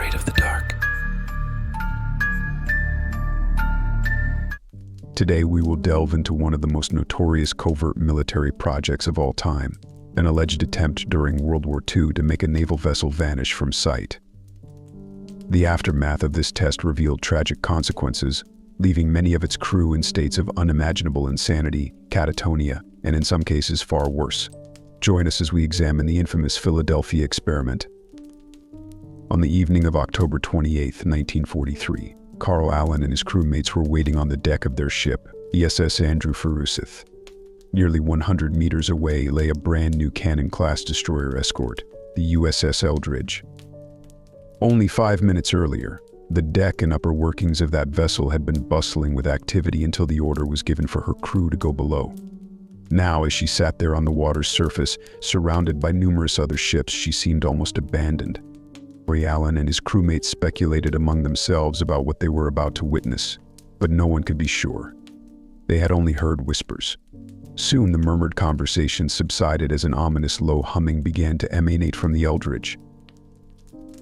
afraid of the dark. Today we will delve into one of the most notorious covert military projects of all time, an alleged attempt during World War II to make a naval vessel vanish from sight. The aftermath of this test revealed tragic consequences, leaving many of its crew in states of unimaginable insanity, catatonia, and in some cases far worse. Join us as we examine the infamous Philadelphia experiment. On the evening of October 28, 1943, Carl Allen and his crewmates were waiting on the deck of their ship, the SS Andrew Forsyth. Nearly 100 meters away lay a brand new Cannon-class destroyer escort, the USS Eldridge. Only 5 minutes earlier, the deck and upper workings of that vessel had been bustling with activity until the order was given for her crew to go below. Now, as she sat there on the water's surface, surrounded by numerous other ships, she seemed almost abandoned. Allen and his crewmates speculated among themselves about what they were about to witness, but no one could be sure. They had only heard whispers. Soon the murmured conversation subsided as an ominous low humming began to emanate from the Eldridge.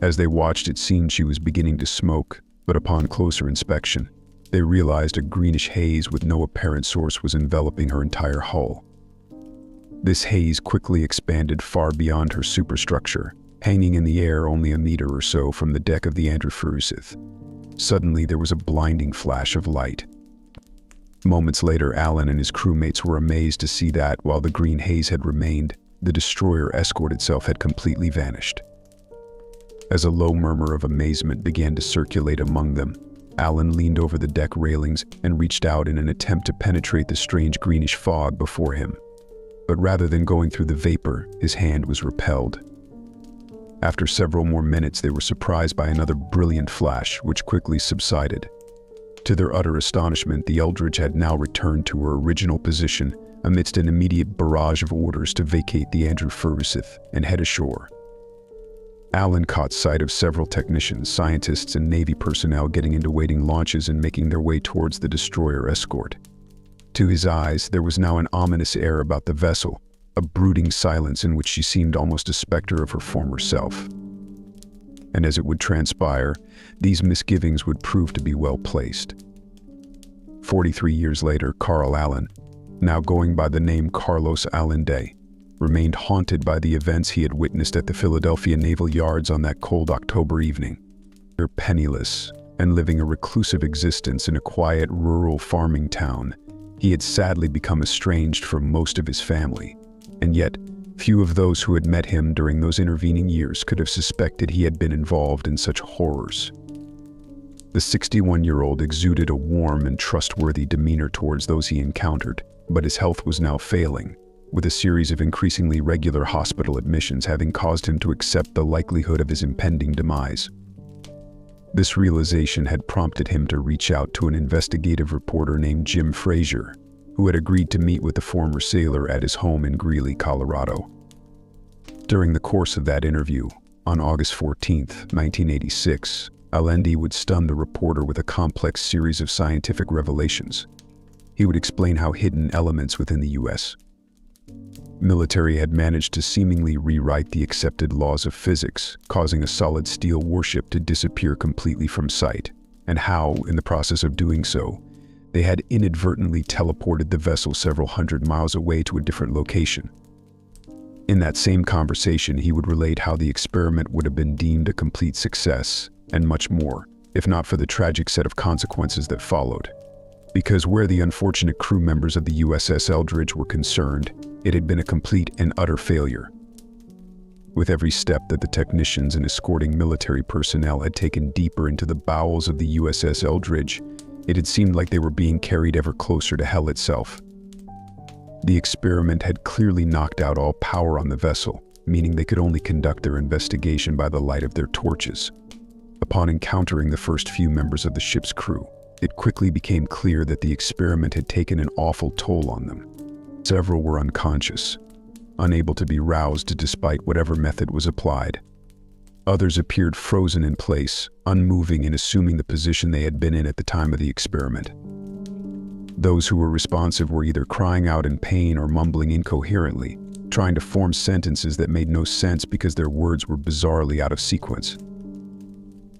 As they watched, it seemed she was beginning to smoke, but upon closer inspection, they realized a greenish haze with no apparent source was enveloping her entire hull. This haze quickly expanded far beyond her superstructure, hanging in the air only a meter or so from the deck of the Andrew Forsyth. Suddenly there was a blinding flash of light. Moments later, Allen and his crewmates were amazed to see that, while the green haze had remained, the destroyer escort itself had completely vanished. As a low murmur of amazement began to circulate among them, Allen leaned over the deck railings and reached out in an attempt to penetrate the strange greenish fog before him. But rather than going through the vapor, his hand was repelled. After several more minutes, they were surprised by another brilliant flash, which quickly subsided. To their utter astonishment, the Eldridge had now returned to her original position amidst an immediate barrage of orders to vacate the Andrew Forsyth and head ashore. Allen caught sight of several technicians, scientists, and Navy personnel getting into waiting launches and making their way towards the destroyer escort. To his eyes, there was now an ominous air about the vessel, a brooding silence in which she seemed almost a specter of her former self. And as it would transpire, these misgivings would prove to be well placed. 43 years later, Carl Allen, now going by the name Carlos Allen Day, remained haunted by the events he had witnessed at the Philadelphia Naval Yards on that cold October evening. Penniless and living a reclusive existence in a quiet rural farming town, he had sadly become estranged from most of his family, and yet few of those who had met him during those intervening years could have suspected he had been involved in such horrors. The 61-year-old exuded a warm and trustworthy demeanor towards those he encountered, but his health was now failing, with a series of increasingly regular hospital admissions having caused him to accept the likelihood of his impending demise. This realization had prompted him to reach out to an investigative reporter named Jim Frazier, who had agreed to meet with the former sailor at his home in Greeley, Colorado. During the course of that interview, on August 14, 1986, Allende would stun the reporter with a complex series of scientific revelations. He would explain how hidden elements within the U.S. military had managed to seemingly rewrite the accepted laws of physics, causing a solid steel warship to disappear completely from sight, and how, in the process of doing so, they had inadvertently teleported the vessel several hundred miles away to a different location. In that same conversation, he would relate how the experiment would have been deemed a complete success, and much more, if not for the tragic set of consequences that followed. Because where the unfortunate crew members of the USS Eldridge were concerned, it had been a complete and utter failure. With every step that the technicians and escorting military personnel had taken deeper into the bowels of the USS Eldridge, it had seemed like they were being carried ever closer to hell itself. The experiment had clearly knocked out all power on the vessel, meaning they could only conduct their investigation by the light of their torches. Upon encountering the first few members of the ship's crew, it quickly became clear that the experiment had taken an awful toll on them. Several were unconscious, unable to be roused despite whatever method was applied. Others appeared frozen in place, unmoving and assuming the position they had been in at the time of the experiment. Those who were responsive were either crying out in pain or mumbling incoherently, trying to form sentences that made no sense because their words were bizarrely out of sequence.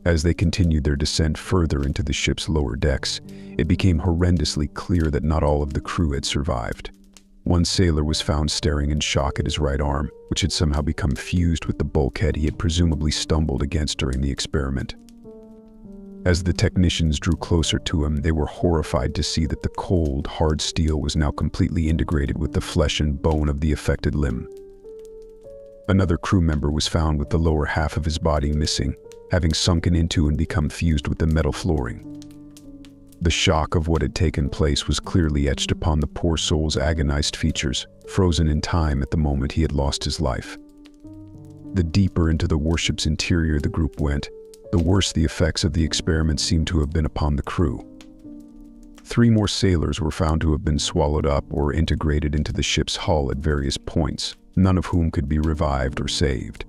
As they continued their descent further into the ship's lower decks, it became horrendously clear that not all of the crew had survived. One sailor was found staring in shock at his right arm, which had somehow become fused with the bulkhead he had presumably stumbled against during the experiment. As the technicians drew closer to him, they were horrified to see that the cold, hard steel was now completely integrated with the flesh and bone of the affected limb. Another crew member was found with the lower half of his body missing, having sunken into and become fused with the metal flooring. The shock of what had taken place was clearly etched upon the poor soul's agonized features, frozen in time at the moment he had lost his life. The deeper into the warship's interior the group went, the worse the effects of the experiment seemed to have been upon the crew. 3 more sailors were found to have been swallowed up or integrated into the ship's hull at various points, none of whom could be revived or saved.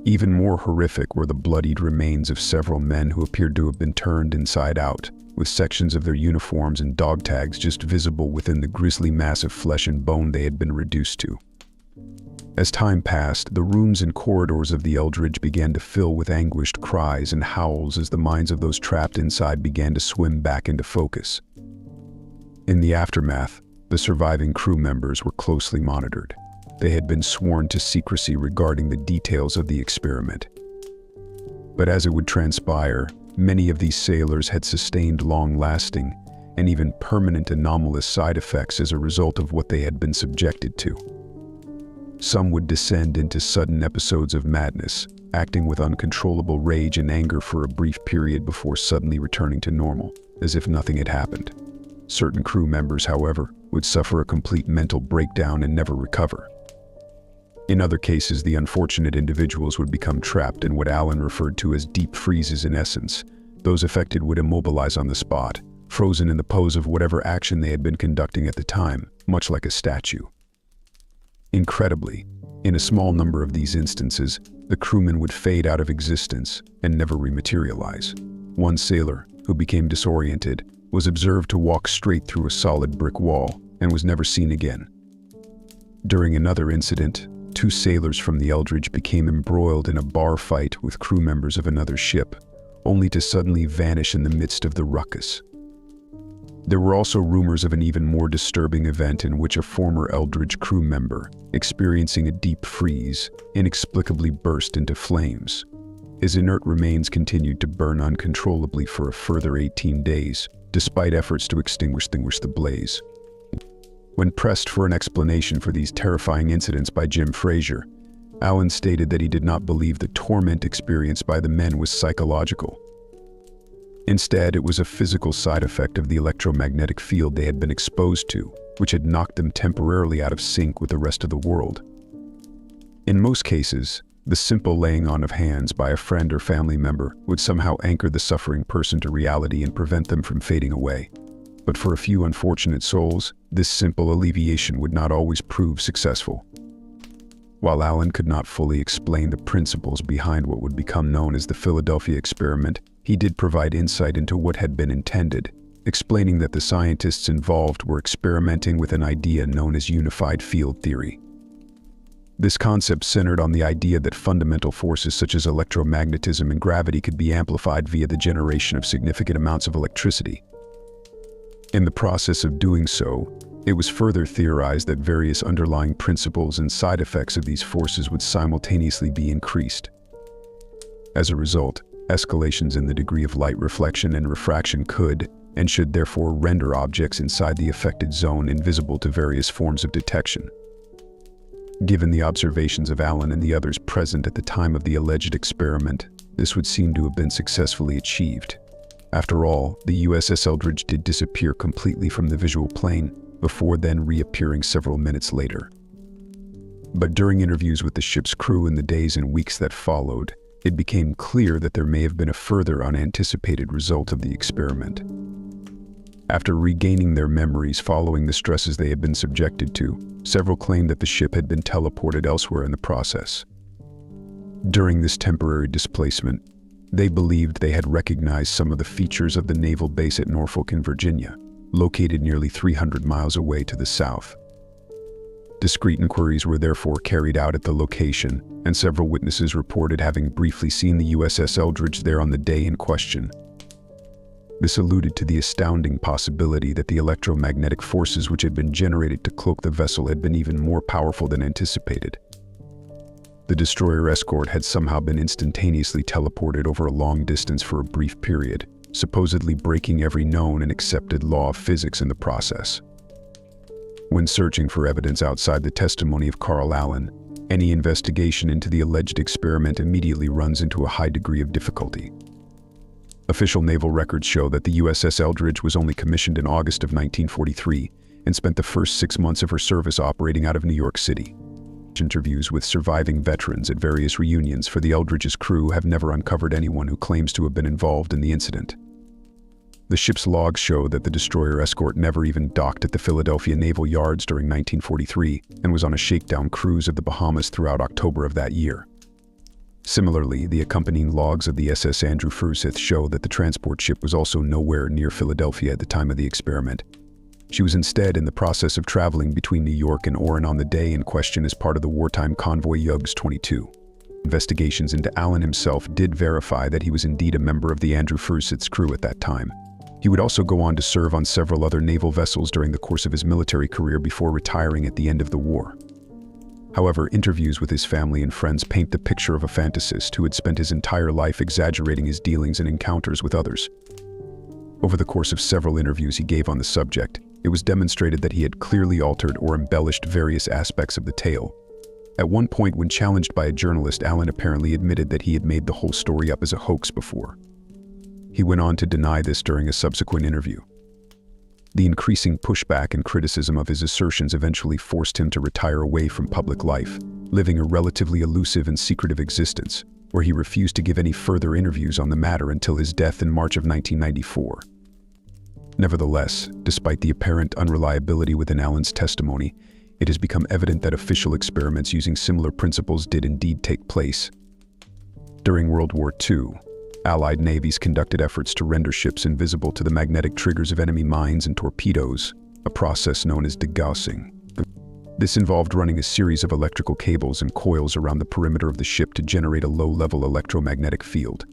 Even more horrific were the bloodied remains of several men who appeared to have been turned inside out, with sections of their uniforms and dog tags just visible within the grisly mass of flesh and bone they had been reduced to. As time passed, the rooms and corridors of the Eldridge began to fill with anguished cries and howls as the minds of those trapped inside began to swim back into focus. In the aftermath, the surviving crew members were closely monitored. They had been sworn to secrecy regarding the details of the experiment. But as it would transpire, many of these sailors had sustained long-lasting and even permanent anomalous side effects as a result of what they had been subjected to. Some would descend into sudden episodes of madness, acting with uncontrollable rage and anger for a brief period before suddenly returning to normal, as if nothing had happened. Certain crew members, however, would suffer a complete mental breakdown and never recover. In other cases, the unfortunate individuals would become trapped in what Alan referred to as deep freezes in essence. Those affected would immobilize on the spot, frozen in the pose of whatever action they had been conducting at the time, much like a statue. Incredibly, in a small number of these instances, the crewman would fade out of existence and never rematerialize. One sailor, who became disoriented, was observed to walk straight through a solid brick wall and was never seen again. During another incident, 2 sailors from the Eldridge became embroiled in a bar fight with crew members of another ship, only to suddenly vanish in the midst of the ruckus. There were also rumors of an even more disturbing event in which a former Eldridge crew member, experiencing a deep freeze, inexplicably burst into flames. His inert remains continued to burn uncontrollably for a further 18 days, despite efforts to extinguish the blaze. When pressed for an explanation for these terrifying incidents by Jim Frazier, Alan stated that he did not believe the torment experienced by the men was psychological. Instead, it was a physical side effect of the electromagnetic field they had been exposed to, which had knocked them temporarily out of sync with the rest of the world. In most cases, the simple laying on of hands by a friend or family member would somehow anchor the suffering person to reality and prevent them from fading away. But for a few unfortunate souls, this simple alleviation would not always prove successful. While Alan could not fully explain the principles behind what would become known as the Philadelphia experiment, he did provide insight into what had been intended, explaining that the scientists involved were experimenting with an idea known as unified field theory. This concept centered on the idea that fundamental forces such as electromagnetism and gravity could be amplified via the generation of significant amounts of electricity. In the process of doing so, it was further theorized that various underlying principles and side effects of these forces would simultaneously be increased. As a result, escalations in the degree of light reflection and refraction could, and should therefore render objects inside the affected zone invisible to various forms of detection. Given the observations of Alan and the others present at the time of the alleged experiment, this would seem to have been successfully achieved. After all, the USS Eldridge did disappear completely from the visual plane, before then reappearing several minutes later. But during interviews with the ship's crew in the days and weeks that followed, it became clear that there may have been a further unanticipated result of the experiment. After regaining their memories following the stresses they had been subjected to, several claimed that the ship had been teleported elsewhere in the process. During this temporary displacement, they believed they had recognized some of the features of the naval base at Norfolk in Virginia, located nearly 300 miles away to the south. Discreet inquiries were therefore carried out at the location, and several witnesses reported having briefly seen the USS Eldridge there on the day in question. This alluded to the astounding possibility that the electromagnetic forces which had been generated to cloak the vessel had been even more powerful than anticipated. The destroyer escort had somehow been instantaneously teleported over a long distance for a brief period, supposedly breaking every known and accepted law of physics in the process. When searching for evidence outside the testimony of Carl Allen, any investigation into the alleged experiment immediately runs into a high degree of difficulty. Official naval records show that the USS Eldridge was only commissioned in August of 1943 and spent the first 6 months of her service operating out of New York City. Interviews with surviving veterans at various reunions for the Eldridge's crew have never uncovered anyone who claims to have been involved in the incident. The ship's logs show that the destroyer escort never even docked at the Philadelphia Naval Yards during 1943 and was on a shakedown cruise of the Bahamas throughout October of that year. Similarly, the accompanying logs of the SS Andrew Forsyth show that the transport ship was also nowhere near Philadelphia at the time of the experiment. She was instead in the process of traveling between New York and Oran on the day in question as part of the wartime convoy Yugs 22. Investigations into Allen himself did verify that he was indeed a member of the Andrew Forsyth's crew at that time. He would also go on to serve on several other naval vessels during the course of his military career before retiring at the end of the war. However, interviews with his family and friends paint the picture of a fantasist who had spent his entire life exaggerating his dealings and encounters with others. Over the course of several interviews he gave on the subject, it was demonstrated that he had clearly altered or embellished various aspects of the tale. At one point, when challenged by a journalist, Allen apparently admitted that he had made the whole story up as a hoax before. He went on to deny this during a subsequent interview. The increasing pushback and criticism of his assertions eventually forced him to retire away from public life, living a relatively elusive and secretive existence, where he refused to give any further interviews on the matter until his death in March of 1994. Nevertheless, despite the apparent unreliability within Allen's testimony, it has become evident that official experiments using similar principles did indeed take place. During World War II, Allied navies conducted efforts to render ships invisible to the magnetic triggers of enemy mines and torpedoes, a process known as degaussing. This involved running a series of electrical cables and coils around the perimeter of the ship to generate a low-level electromagnetic field.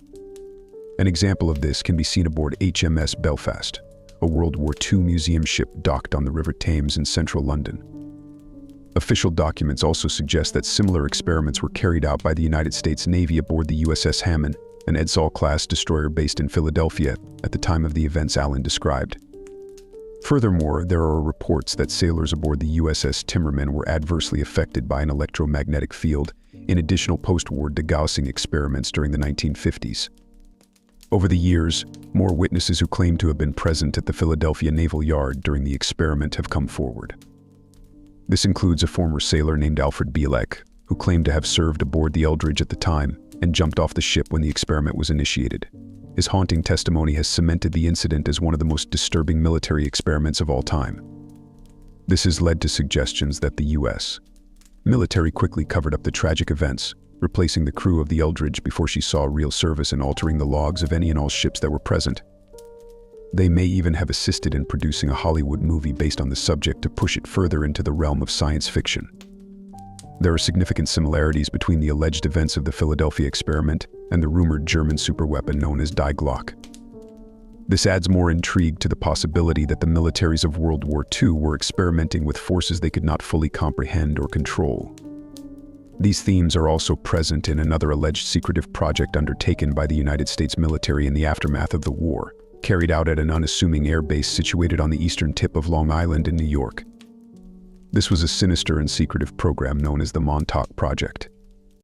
An example of this can be seen aboard HMS Belfast, a World War II museum ship docked on the River Thames in central London. Official documents also suggest that similar experiments were carried out by the United States Navy aboard the USS Hammond, an Edsall-class destroyer based in Philadelphia at the time of the events Allen described. Furthermore, there are reports that sailors aboard the USS Timmerman were adversely affected by an electromagnetic field in additional post-war degaussing experiments during the 1950s. Over the years, more witnesses who claim to have been present at the Philadelphia Naval Yard during the experiment have come forward. This includes a former sailor named Alfred Bielek, who claimed to have served aboard the Eldridge at the time and jumped off the ship when the experiment was initiated. His haunting testimony has cemented the incident as one of the most disturbing military experiments of all time. This has led to suggestions that the U.S. military quickly covered up the tragic events, replacing the crew of the Eldridge before she saw real service and altering the logs of any and all ships that were present. They may even have assisted in producing a Hollywood movie based on the subject to push it further into the realm of science fiction. There are significant similarities between the alleged events of the Philadelphia experiment and the rumored German superweapon known as Die Glock. This adds more intrigue to the possibility that the militaries of World War II were experimenting with forces they could not fully comprehend or control. These themes are also present in another alleged secretive project undertaken by the United States military in the aftermath of the war, carried out at an unassuming air base situated on the eastern tip of Long Island in New York. This was a sinister and secretive program known as the Montauk Project.